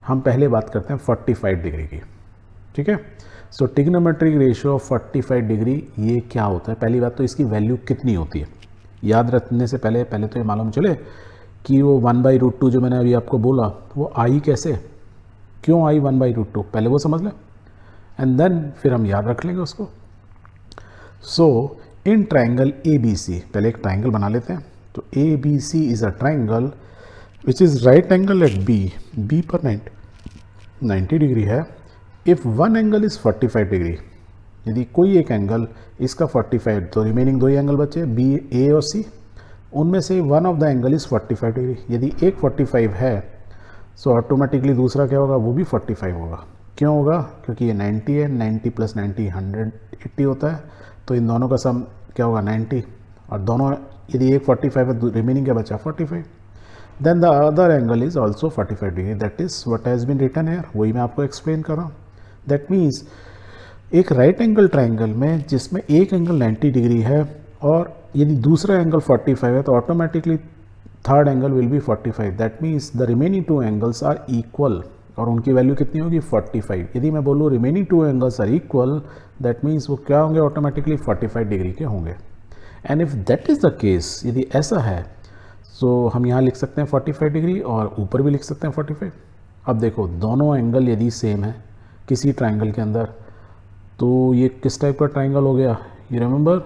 हम पहले बात करते हैं 45 डिग्री की, ठीक है। सो ट्रिग्नोमेट्रिक रेशियो ऑफ 45 डिग्री ये क्या होता है? पहली बात तो इसकी वैल्यू कितनी होती है याद रखने से पहले तो ये मालूम चले कि वो 1/√2 जो मैंने अभी आपको बोला वो आई कैसे, क्यों आई 1/√2, पहले वो समझ लें एंड देन फिर हम याद रख लेंगे उसको। सो इन ट्राइंगल ए बी सी, पहले एक ट्राइंगल बना लेते हैं। तो A B C is a triangle which is right angle at B पर 90 डिग्री है। If one angle is 45 degree, यदि कोई एक एंगल इसका 45, तो रिमेनिंग दो ही एंगल बचे बी ए और सी, उनमें से one of the angle is 45 degree. यदि एक 45 है सो ऑटोमेटिकली दूसरा क्या होगा, वो भी 45 होगा। क्यों होगा? क्योंकि ये 90 है, 90 + 90 180 होता है, तो इन दोनों का सम क्या होगा 90, और दोनों यदि एक 45 है रिमेनिंग क्या बचा 45। Then the other angle is also 45 degree, that is what has been written here, वही मैं आपको एक्सप्लेन कर रहा हूँ। दैट मीन्स एक राइट एंगल ट्राइंगल में जिसमें एक एंगल 90 डिग्री है और यदि दूसरा एंगल 45 है तो automatically third angle will be 45। That means the remaining two angles are equal, और उनकी वैल्यू कितनी होगी 45। यदि मैं बोलूँ remaining two angles are equal, that means वो क्या होंगे ऑटोमेटिकली 45 डिग्री के होंगे। And if that is the case, यदि ऐसा है तो हम यहाँ लिख सकते हैं 45 डिग्री और ऊपर भी लिख सकते हैं 45। अब देखो दोनों एंगल यदि सेम है किसी ट्राइंगल के अंदर, तो ये किस टाइप का ट्राइंगल हो गया, you remember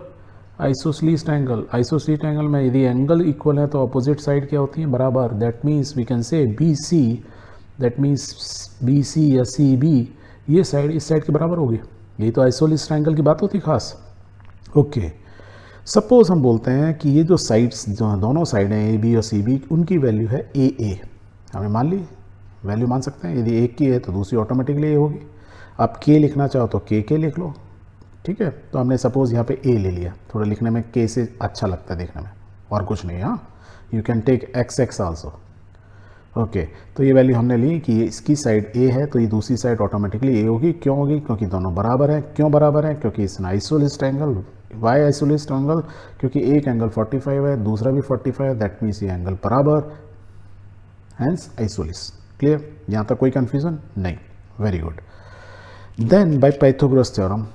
isosceles triangle. Isosceles triangle में यदि एंगल इक्वल है तो अपोजिट साइड क्या होती है बराबर। That means we can say B C, that means B C या सी बी ये साइड इस साइड के बराबर होगी। यही तो आइसोसेलेस ट्राइंगल की बात होती है खास। ओके, सपोज हम बोलते हैं कि ये जो साइड्स जो दोनों साइड हैं ए बी और सी बी, उनकी वैल्यू है ए, हमने मान ली वैल्यू मान सकते हैं। यदि एक की है तो दूसरी ऑटोमेटिकली ए होगी। आप के लिखना चाहो तो के लिख लो, ठीक है। तो हमने सपोज यहाँ पे ए ले लिया, थोड़ा लिखने में के से अच्छा लगता है देखने में, और कुछ नहीं। हाँ, you can take X also. Okay, तो ये वैल्यू हमने ली कि ये इसकी साइड ए है तो ये दूसरी साइड ऑटोमेटिकली ए होगी। क्यों होगी? क्योंकि दोनों बराबर हैं। क्यों बराबर हैं? क्योंकि इस isosceles triangle. Why isosceles triangle? क्योंकि एक एंगल 45 है, दूसरा भी 45 है, दैट मीन्स ये एंगल बराबर, हैंस आइसोसेलेस। क्लियर? यहाँ तक कोई कन्फ्यूजन नहीं? Very good. Then by Pythagoras theorem,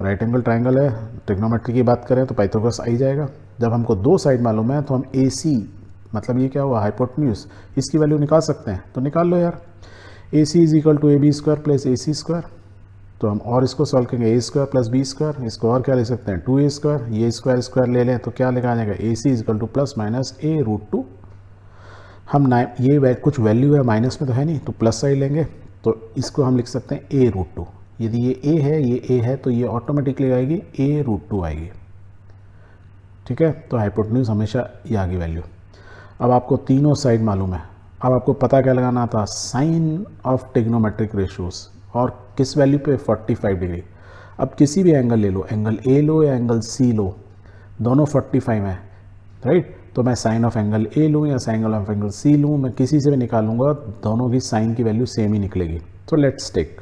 right angle triangle है, ट्रिग्नोमेट्री की बात करें तो पाइथागोरस आ ही जाएगा। जब हमको दो साइड मालूम है तो हम ए सी, मतलब ये क्या हुआ हाइपोटेन्यूज, इसकी वैल्यू निकाल सकते हैं। तो निकाल लो यार। A C is equal to A B square plus A C square. तो हम और इसको सॉल्व करेंगे A square plus B square. इसको और क्या ले सकते हैं 2a स्क्वायर। ये स्क्वायर स्क्वायर ले लें तो क्या लिखा जाएगा A C is equal to plus minus a√2। हम ये कुछ वैल्यू है माइनस में तो है नहीं, तो प्लस साइड लेंगे तो इसको हम लिख सकते हैं a√2। यदि ये a है तो ये ऑटोमेटिकली आएगी a√2 आएगी, ठीक है। तो हाइपोटेन्यूज हमेशा ये आगे वैल्यू। अब आपको तीनों साइड मालूम है। अब आपको पता क्या लगाना था, साइन ऑफ ट्रिग्नोमेट्रिक रेशियोज, और किस वैल्यू पे 45 डिग्री। अब किसी भी एंगल ले लो, एंगल ए लो या एंगल सी लो, दोनों 45 हैं, राइट। तो मैं साइन ऑफ एंगल ए लूँ या साइन ऑफ एंगल सी लूँ, मैं किसी से भी निकालूंगा, दोनों की साइन की वैल्यू सेम ही निकलेगी। तो let's take,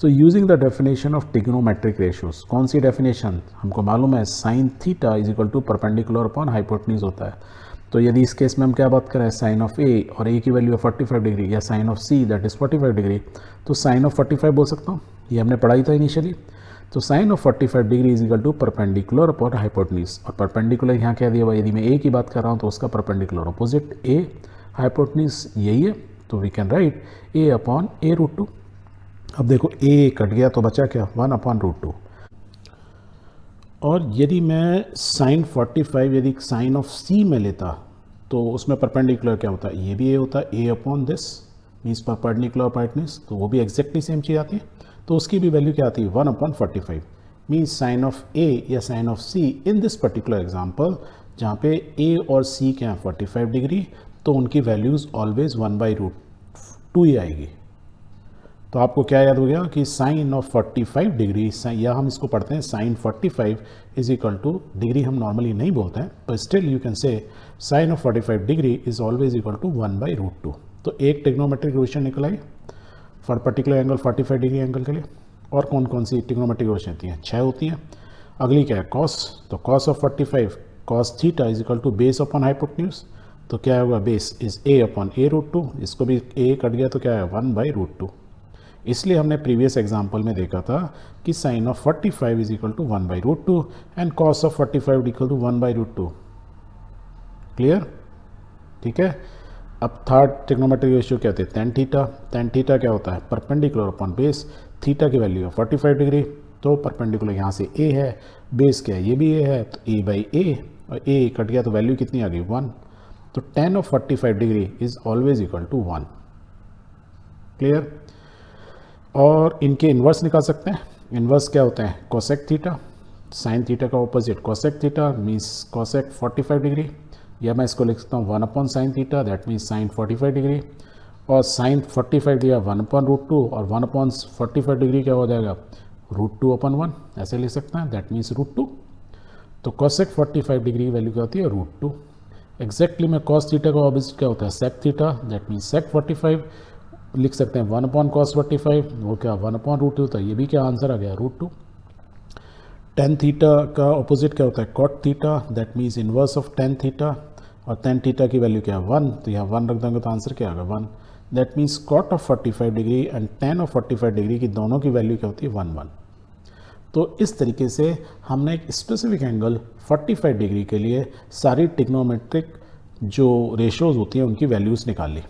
so using the definition of trigonometric ratios. कौन सी डेफिनेशन? हमको मालूम है sine theta is equal to perpendicular upon hypotenuse होता है। तो यदि इस केस में हम क्या बात करें, साइन ऑफ ए, और ए की वैल्यू है 45 डिग्री, या sine of C that is 45 degree, तो साइन ऑफ 45 बोल सकता हूँ, ये हमने पढ़ाई था इनिशियली। तो sine of 45 degree is equal to perpendicular upon hypotenuse. और परपेंडिकुलर यहाँ क्या दिया हुआ, यदि मैं ए की बात कर रहा हूँ तो उसका परपेंडिकुलर अपोजिट ए, हाइपोटेन्यूज यही है, तो we can write A upon a√2। अब देखो ए कट गया तो बचा क्या 1/√2। और यदि मैं साइन 45 यदि साइन ऑफ सी में लेता तो उसमें परपेंडिकुलर क्या होता है, ये भी ए होता है, A upon this means perpendicular hypotenuse, तो वो भी एग्जैक्टली सेम चीज़ आती है। तो उसकी भी वैल्यू क्या आती है 1/45 मीन्स साइन ऑफ ए या sine of C in this particular example, जहाँ पे ए और सी क्या है 45 डिग्री, तो उनकी वैल्यूज़ ऑलवेज 1/√2 ही आएगी। तो आपको क्या याद हो गया कि साइन ऑफ 45 डिग्री, या हम इसको पढ़ते हैं sine 45 is equal to, degree हम नॉर्मली नहीं बोलते हैं पर still you can say sine of 45 degree is always equal to 1/√2। तो एक ट्रिग्नोमेट्रिक इक्वेशन निकल आई for particular angle 45 degree angle के लिए। और कौन कौन सी ट्रिग्नोमेट्रिक इक्वेशन होती हैं, 6 होती हैं। अगली क्या है कॉस, तो cos of 45 cos theta is equal to base upon hypotenuse, तो क्या होगा, base is A upon A root two, इसको भी ए कट गया तो क्या है 1/√2। इसलिए हमने प्रीवियस एग्जाम्पल में देखा था कि sine of 45 is equal to 1/√2 and cos of 45 equal to 1/√2। Clear? ठीक है। अब थर्ड ट्रिग्नोमेट्रिक रेशियो क्या होते हैं, tan थीटा। tan थीटा क्या होता है, परपेंडिकुलर अपॉन बेस। थीटा की वैल्यू है 45 डिग्री, तो परपेंडिकुलर यहाँ से a है, बेस क्या है, ये भी a है, तो a/a, और a कट गया तो वैल्यू कितनी आ गई 1। तो tan of 45 degree is always equal to 1। Clear? और इनके इन्वर्स निकाल सकते हैं। इन्वर्स क्या होते हैं, कोसेक थीटा। साइन थीटा का opposite cosec theta means cosec 45 degree, या मैं इसको लिख सकता हूँ 1/sin theta, that means sign 45 degree. और साइन 45 दिया 1/√2, और 1/45 डिग्री क्या हो जाएगा, √2/1, ऐसे लिख सकते हैं, दैट मीन्स √2। तो कोसेक 45 डिग्री की वैल्यू क्या होती है, √2। एग्जैक्टली में कॉस थीटा का ऑपोजिट क्या होता है, सेक थीटा, दैट मीन्स सेक 45 लिख सकते हैं 1/cos 45, वो क्या 1/√2 होता है, ये भी क्या आंसर आ गया √2। tan थीटा का ऑपोजिट क्या होता है, cot theta, that means inverse of tan theta, और tan थीटा की वैल्यू क्या है 1, तो यहाँ 1 रख देंगे तो आंसर क्या आएगा 1। That means cot of 45 degree and tan of 45 degree की दोनों की वैल्यू क्या होती है 1, 1। तो इस तरीके से हमने एक स्पेसिफिक एंगल 45 डिग्री के लिए सारी ट्रिग्नोमेट्रिक जो रेशियोज होती हैं उनकी वैल्यूज़ निकाल ली।